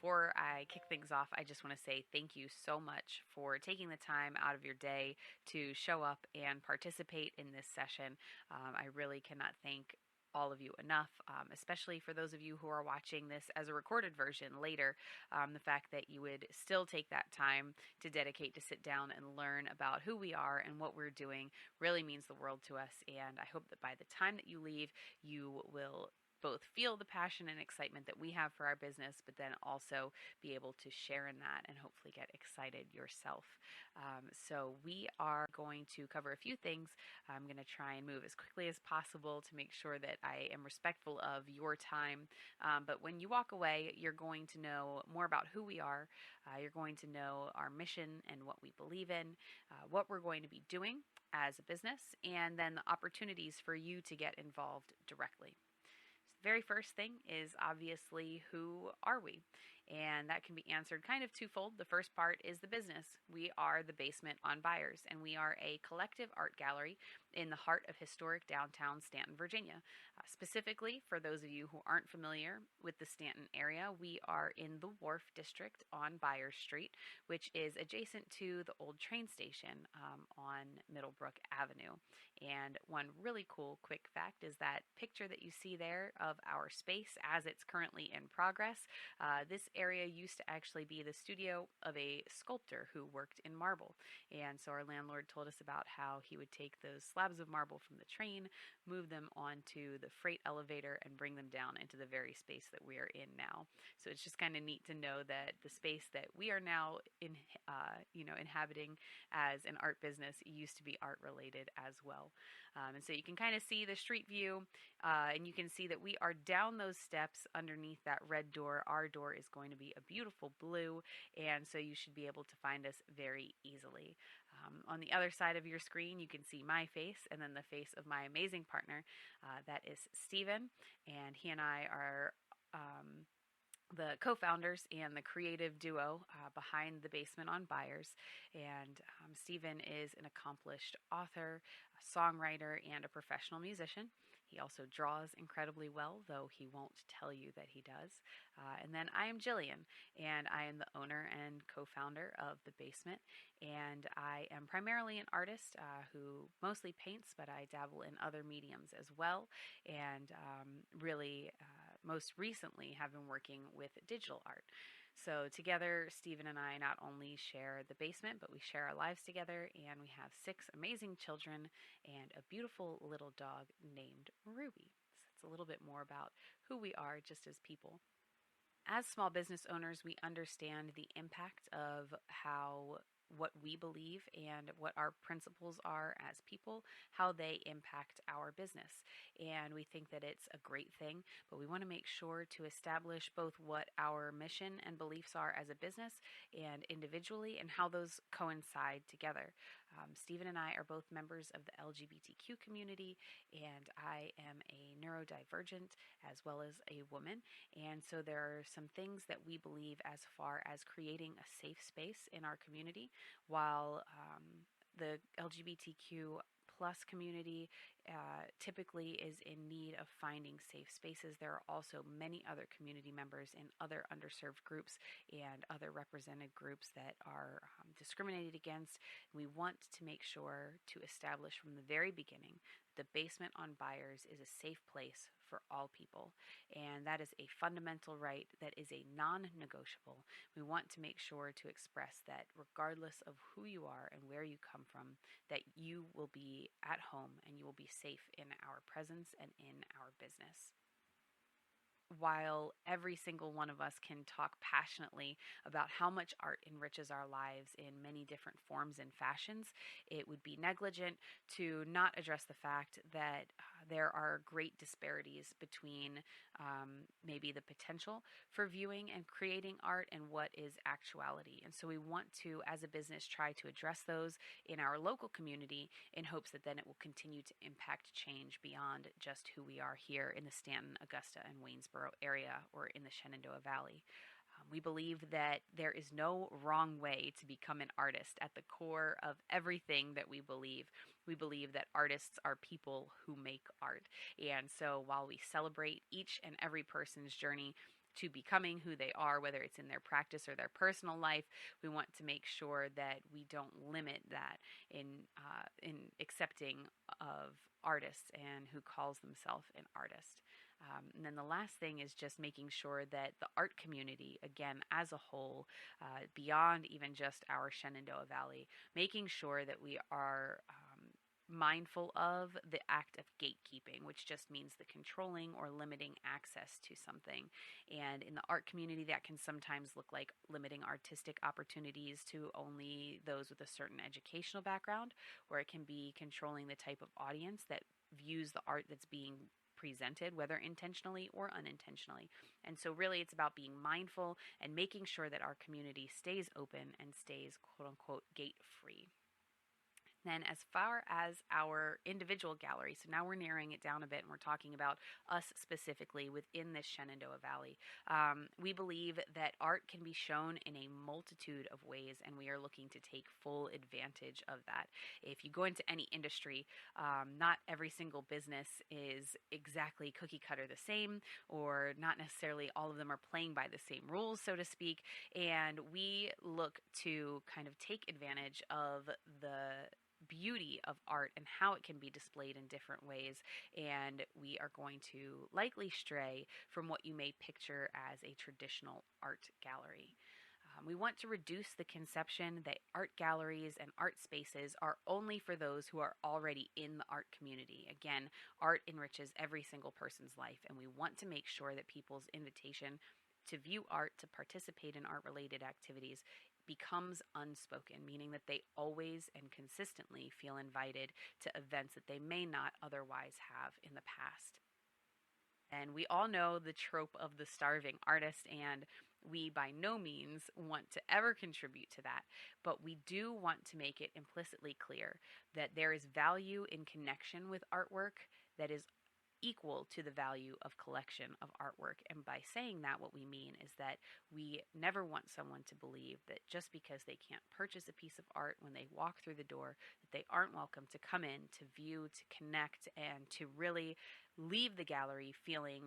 Before I kick things off, I just want to say thank you so much for taking the time out of your day to show up and participate in this session. I really cannot thank all of you enough, especially for those of you who are watching this as a recorded version later. The fact that you would still take that time to dedicate to sit down and learn about who we are and what we're doing really means the world to us. And I hope that by the time that you leave, you will both feel the passion and excitement that we have for our business, but then also be able to share in that and hopefully get excited yourself. So we are going to cover a few things. I'm going to try and move as quickly as possible to make sure that I am respectful of your time. But when you walk away, you're going to know more about who we are. You're going to know our mission and what we believe in, what we're going to be doing as a business, and then the opportunities for you to get involved directly. The very first thing is obviously, who are we? And that can be answered kind of twofold. The first part is the business. We are the Basement On Byers, and we are a collective art gallery in the heart of historic downtown Staunton, Virginia. Specifically, for those of you who aren't familiar with the Staunton area, we are in the Wharf District on Byers Street, which is adjacent to the old train station on Middlebrook Avenue. And one really cool quick fact is that picture that you see there of our space as it's currently in progress. This area used to actually be the studio of a sculptor who worked in marble. And so our landlord told us about how he would take those slabs of marble from the train, move them onto the freight elevator, and bring them down into the very space that we are in now. So it's just kind of neat to know that the space that we are now inhabiting as an art business used to be art related as well. And so you can kind of see the street view, and you can see that we are down those steps underneath that red door. Our door is going to be a beautiful blue, and so you should be able to find us very easily. On the other side of your screen, you can see my face and then the face of my amazing partner. That is Stephen, and he and I are the co-founders and the creative duo behind the Basement On Byers. And Stephen is an accomplished author, a songwriter, and a professional musician. He also draws incredibly well, though he won't tell you that he does. And then I am Jillian, and I am the owner and co-founder of The Basement. And I am primarily an artist who mostly paints, but I dabble in other mediums as well. And really, most recently, have been working with digital art. So together, Stephen and I not only share the basement, but we share our lives together, and we have 6 amazing children and a beautiful little dog named Ruby. So that's a little bit more about who we are just as people. As small business owners, we understand the impact of what we believe and what our principles are as people, how they impact our business. And we think that it's a great thing, but we want to make sure to establish both what our mission and beliefs are as a business and individually, and how those coincide together. Stephen and I are both members of the LGBTQ community, and I am a neurodivergent as well as a woman. And so there are some things that we believe as far as creating a safe space in our community. While the LGBTQ plus community typically is in need of finding safe spaces, there are also many other community members in other underserved groups and other represented groups that are discriminated against. We want to make sure to establish from the very beginning the Basement On Byers is a safe place for all people, and that is a fundamental right that is a non-negotiable. We want to make sure to express that regardless of who you are and where you come from, that you will be at home and you will be safe in our presence and in our business. While every single one of us can talk passionately about how much art enriches our lives in many different forms and fashions, it would be negligent to not address the fact that there are great disparities between maybe the potential for viewing and creating art and what is actuality. And so we want to, as a business, try to address those in our local community in hopes that then it will continue to impact change beyond just who we are here in the Staunton, Augusta, and Waynesboro area or in the Shenandoah Valley. We believe that there is no wrong way to become an artist. At the core of everything that we believe that artists are people who make art. And so while we celebrate each and every person's journey, to becoming who they are, whether it's in their practice or their personal life. We want to make sure that we don't limit that in accepting of artists and who calls themselves an artist. And then the last thing is just making sure that the art community, again, as a whole, beyond even just our Shenandoah Valley, making sure that we are mindful of the act of gatekeeping, which just means the controlling or limiting access to something. And in the art community, that can sometimes look like limiting artistic opportunities to only those with a certain educational background, or it can be controlling the type of audience that views the art that's being presented, whether intentionally or unintentionally. And so, really, it's about being mindful and making sure that our community stays open and stays quote unquote gate free. Then, as far as our individual gallery, so now we're narrowing it down a bit and we're talking about us specifically within this Shenandoah Valley. We believe that art can be shown in a multitude of ways, and we are looking to take full advantage of that. If you go into any industry, not every single business is exactly cookie cutter the same, or not necessarily all of them are playing by the same rules, so to speak. And we look to kind of take advantage of the beauty of art and how it can be displayed in different ways. And we are going to likely stray from what you may picture as a traditional art gallery. We want to reduce the conception that art galleries and art spaces are only for those who are already in the art community. Again, art enriches every single person's life, and we want to make sure that people's invitation to view art, to participate in art related activities, becomes unspoken, meaning that they always and consistently feel invited to events that they may not otherwise have in the past. And we all know the trope of the starving artist, and we by no means want to ever contribute to that, but we do want to make it implicitly clear that there is value in connection with artwork that is equal to the value of collection of artwork. And by saying that, what we mean is that we never want someone to believe that just because they can't purchase a piece of art when they walk through the door, that they aren't welcome to come in, to view, to connect, and to really leave the gallery feeling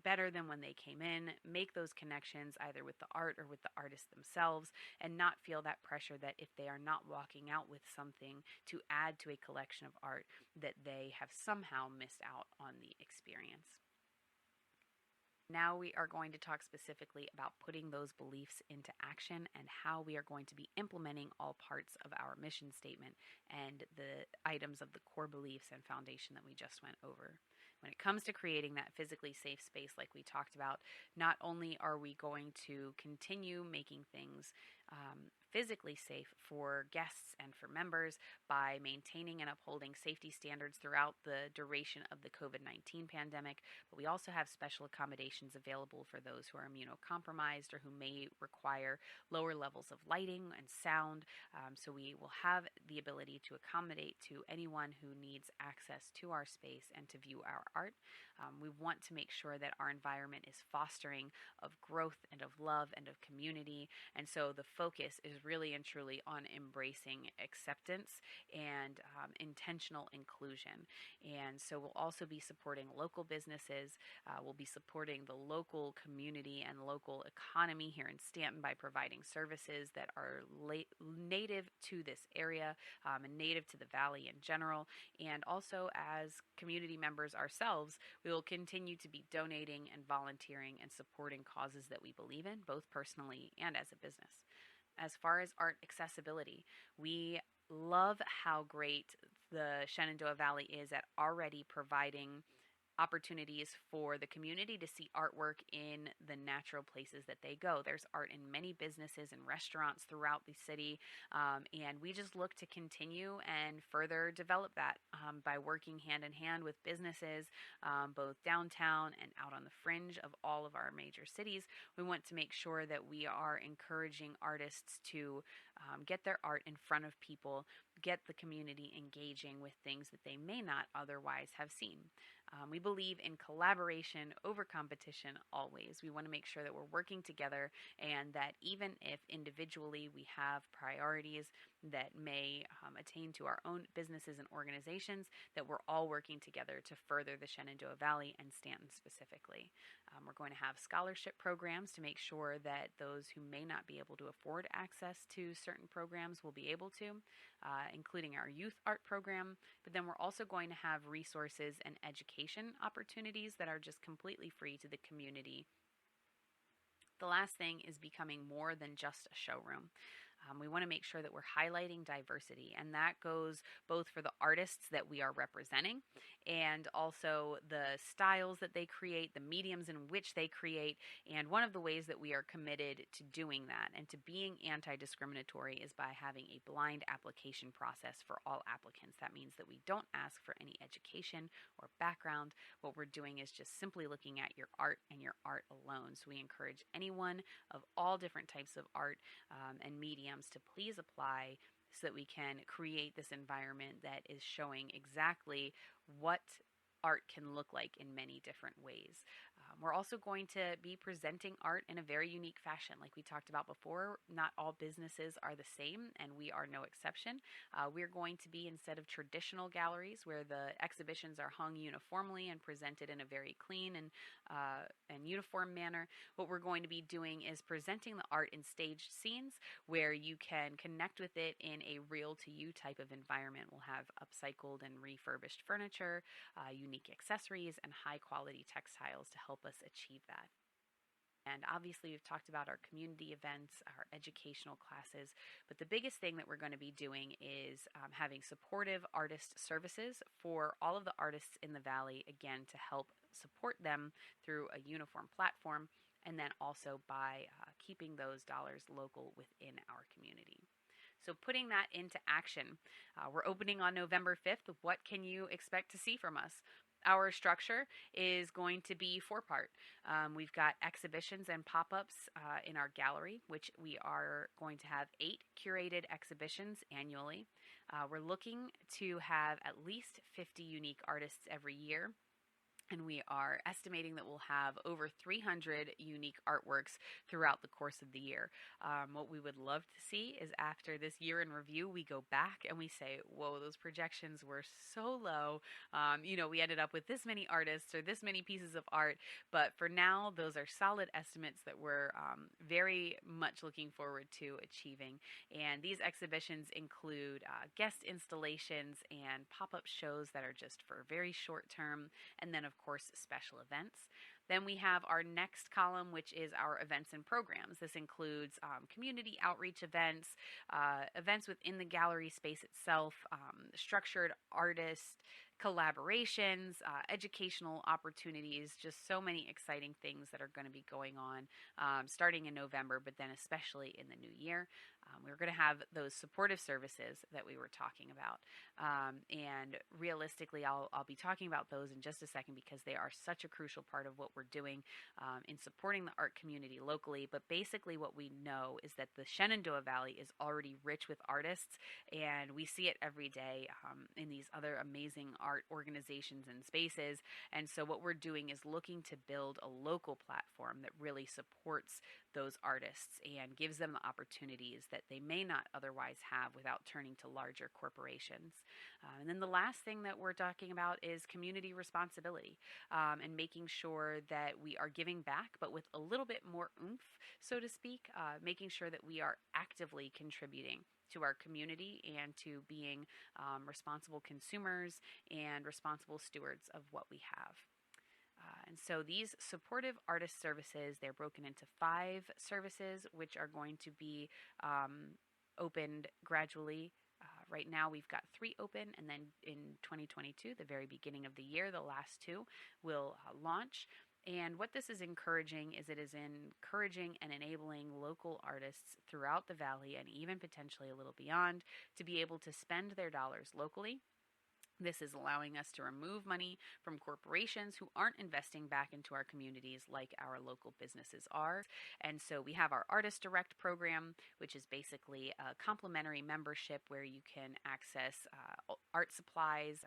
better than when they came in, make those connections either with the art or with the artists themselves, and not feel that pressure that if they are not walking out with something to add to a collection of art, that they have somehow missed out on the experience. Now we are going to talk specifically about putting those beliefs into action and how we are going to be implementing all parts of our mission statement and the items of the core beliefs and foundation that we just went over. When it comes to creating that physically safe space, like we talked about, not only are we going to continue making things physically safe for guests and for members by maintaining and upholding safety standards throughout the duration of the COVID-19 pandemic, but we also have special accommodations available for those who are immunocompromised or who may require lower levels of lighting and sound. So we will have the ability to accommodate to anyone who needs access to our space and to view our art. We want to make sure that our environment is fostering of growth and of love and of community. And so the focus is really and truly on embracing acceptance and intentional inclusion. And so we'll also be supporting local businesses. We'll be supporting the local community and local economy here in Staunton by providing services that are native to this area and native to the valley in general. And also, as community members ourselves, we will continue to be donating and volunteering and supporting causes that we believe in, both personally and as a business. As far as art accessibility, we love how great the Shenandoah Valley is at already providing opportunities for the community to see artwork in the natural places that they go. There's art in many businesses and restaurants throughout the city, and we just look to continue and further develop that by working hand in hand with businesses, both downtown and out on the fringe of all of our major cities. We want to make sure that we are encouraging artists to get their art in front of people, get the community engaging with things that they may not otherwise have seen. We believe in collaboration over competition always. We want to make sure that we're working together and that even if individually we have priorities that may attain to our own businesses and organizations, that we're all working together to further the Shenandoah Valley and Staunton specifically. We're going to have scholarship programs to make sure that those who may not be able to afford access to certain programs will be able to, including our youth art program. But then we're also going to have resources and education opportunities that are just completely free to the community. The last thing is becoming more than just a showroom. We want to make sure that we're highlighting diversity, and that goes both for the artists that we are representing and also the styles that they create, the mediums in which they create. And one of the ways that we are committed to doing that and to being anti discriminatory is by having a blind application process for all applicants. That means that we don't ask for any education or background. What we're doing is just simply looking at your art and your art alone. So we encourage anyone of all different types of art and mediums to please apply so that we can create this environment that is showing exactly what art can look like in many different ways. We're also going to be presenting art in a very unique fashion. Like we talked about before, not all businesses are the same, and we are no exception. We're going to be, instead of traditional galleries where the exhibitions are hung uniformly and presented in a very clean and uniform manner, what we're going to be doing is presenting the art in staged scenes where you can connect with it in a real-to-you type of environment. We'll have upcycled and refurbished furniture, unique accessories, and high-quality textiles to help us achieve that. And obviously, we've talked about our community events, our educational classes, but the biggest thing that we're going to be doing is having supportive artist services for all of the artists in the Valley, again, to help support them through a uniform platform, and then also by keeping those dollars local within our community. So putting that into action, we're opening on November 5th. What can you expect to see from us? Our structure is going to be four-part. We've got exhibitions and pop-ups in our gallery, which we are going to have 8 curated exhibitions annually. We're looking to have at least 50 unique artists every year. And we are estimating that we'll have over 300 unique artworks throughout the course of the year. What we would love to see is, after this year in review, we go back and we say, whoa, those projections were so low. We ended up with this many artists or this many pieces of art. But for now, those are solid estimates that we're very much looking forward to achieving. And these exhibitions include guest installations and pop-up shows that are just for very short term, and then, of course, special events. Then we have our next column, which is our events and programs. This includes community outreach events, events within the gallery space itself, structured artist collaborations, educational opportunities, just so many exciting things that are going to be going on starting in November, but then especially in the new year. We're going to have those supportive services that we were talking about. And realistically, I'll be talking about those in just a second because they are such a crucial part of what we're doing in supporting the art community locally. But basically what we know is that the Shenandoah Valley is already rich with artists, and we see it every day in these other amazing art organizations and spaces. And so what we're doing is looking to build a local platform that really supports those artists and gives them the opportunities that they may not otherwise have without turning to larger corporations. And then the last thing that we're talking about is community responsibility and making sure that we are giving back, but with a little bit more oomph, so to speak, making sure that we are actively contributing to our community and to being responsible consumers and responsible stewards of what we have. And so these supportive artist services, they're broken into 5 services, which are going to be opened gradually. Right now we've got 3 open, and then in 2022, the very beginning of the year, the last 2 will launch. And what this is encouraging is it is encouraging and enabling local artists throughout the valley, and even potentially a little beyond, to be able to spend their dollars locally. This is allowing us to remove money from corporations who aren't investing back into our communities like our local businesses are. And so we have our Artist Direct program, which is basically a complimentary membership where you can access art supplies,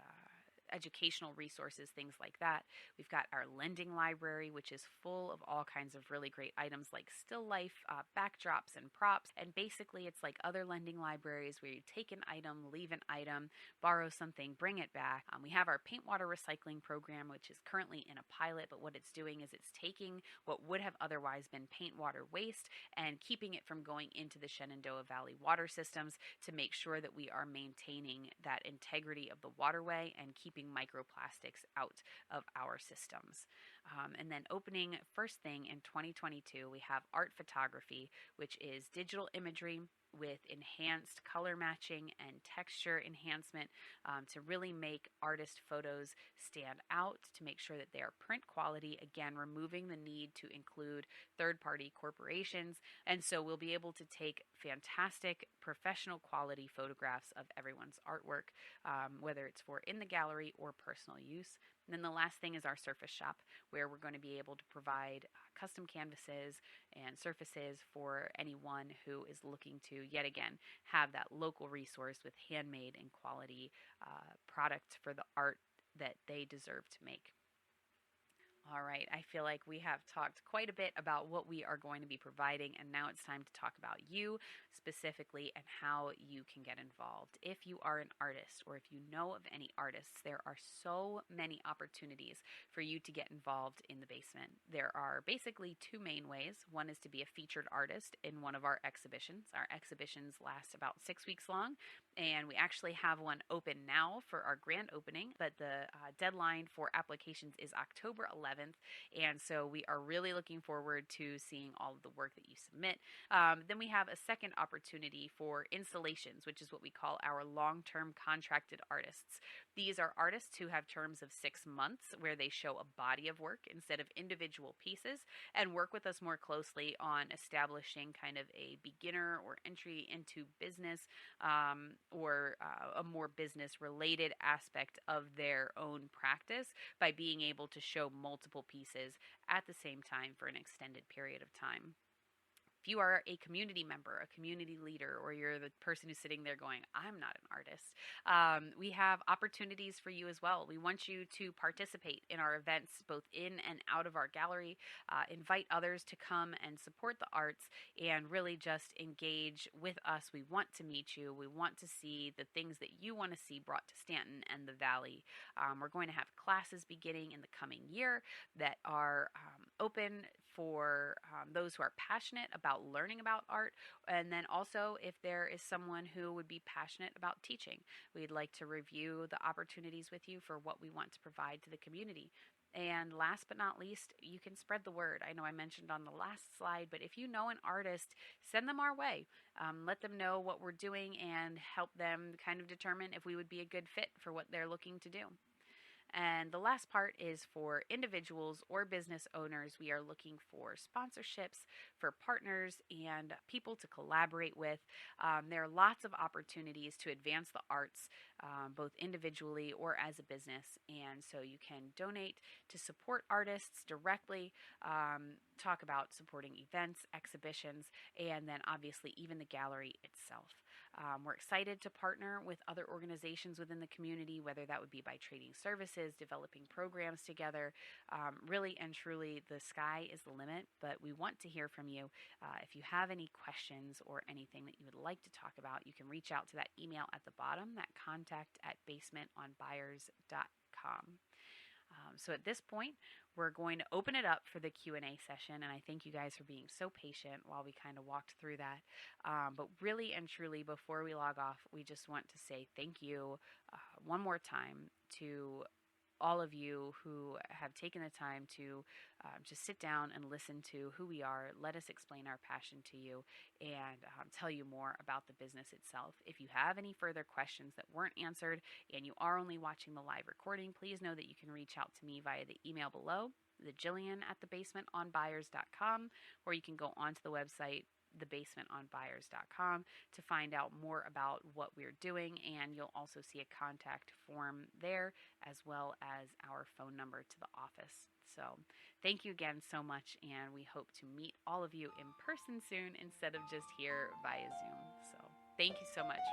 educational resources, things like that. We've got our lending library, which is full of all kinds of really great items like still life, backdrops, and props. And basically, it's like other lending libraries where you take an item, leave an item, borrow something, bring it back. We have our paint water recycling program, which is currently in a pilot, but what it's doing is it's taking what would have otherwise been paint water waste and keeping it from going into the Shenandoah Valley water systems to make sure that we are maintaining that integrity of the waterway and keeping microplastics out of our systems. And then opening first thing in 2022, we have art photography, which is digital imagery with enhanced color matching and texture enhancement to really make artist photos stand out, to make sure that they are print quality, again, removing the need to include third-party corporations. And so we'll be able to take fantastic professional quality photographs of everyone's artwork, whether it's for in the gallery or personal use. And then the last thing is our surface shop, where we're going to be able to provide custom canvases and surfaces for anyone who is looking to, yet again, have that local resource with handmade and quality product for the art that they deserve to make. All right, I feel like we have talked quite a bit about what we are going to be providing, and now it's time to talk about you specifically and how you can get involved. If you are an artist or if you know of any artists, there are so many opportunities for you to get involved in the basement. There are basically two main ways. One is to be a featured artist in one of our exhibitions. Our exhibitions last about 6 weeks long, and we actually have one open now for our grand opening, but the deadline for applications is October 11th. And so we are really looking forward to seeing all of the work that you submit. Then we have a second opportunity for installations, which is what we call our long-term contracted artists. These are artists who have terms of 6 months where they show a body of work instead of individual pieces and work with us more closely on establishing kind of a beginner or entry into business or a more business related aspect of their own practice by being able to show multiple pieces at the same time for an extended period of time. If you are a community member, a community leader, or you're the person who's sitting there going, I'm not an artist, we have opportunities for you as well. We want you to participate in our events, both in and out of our gallery, invite others to come and support the arts, and really just engage with us. We want to meet you. We want to see the things that you want to see brought to Staunton and the Valley. We're going to have classes beginning in the coming year that are open for those who are passionate about learning about art, and then also if there is someone who would be passionate about teaching. We'd like to review the opportunities with you for what we want to provide to the community. And last but not least, you can spread the word. I know I mentioned on the last slide, but if you know an artist, send them our way. Let them know what we're doing and help them kind of determine if we would be a good fit for what they're looking to do. And the last part is for individuals or business owners. We are looking for sponsorships, for partners, and people to collaborate with. There are lots of opportunities to advance the arts, both individually or as a business. And so you can donate to support artists directly, talk about supporting events, exhibitions, and then obviously even the gallery itself. We're excited to partner with other organizations within the community, whether that would be by trading services, developing programs together. Really and truly, the sky is the limit, but we want to hear from you. If you have any questions or anything that you would like to talk about, you can reach out to that email at the bottom, that contact@basementonbyers.com. So at this point, we're going to open it up for the Q&A session, and I thank you guys for being so patient while we kind of walked through that. But really and truly, before we log off, we just want to say thank you one more time to all of you who have taken the time to just sit down and listen to who we are, let us explain our passion to you, and tell you more about the business itself. If you have any further questions that weren't answered and you are only watching the live recording, please know that you can reach out to me via the email below, the Jillian@thebasementonbyers.com, or you can go onto the website, thebasementonbyers.com, to find out more about what we're doing, and you'll also see a contact form there as well as our phone number to the office. So thank you again so much, and we hope to meet all of you in person soon instead of just here via Zoom. So thank you so much.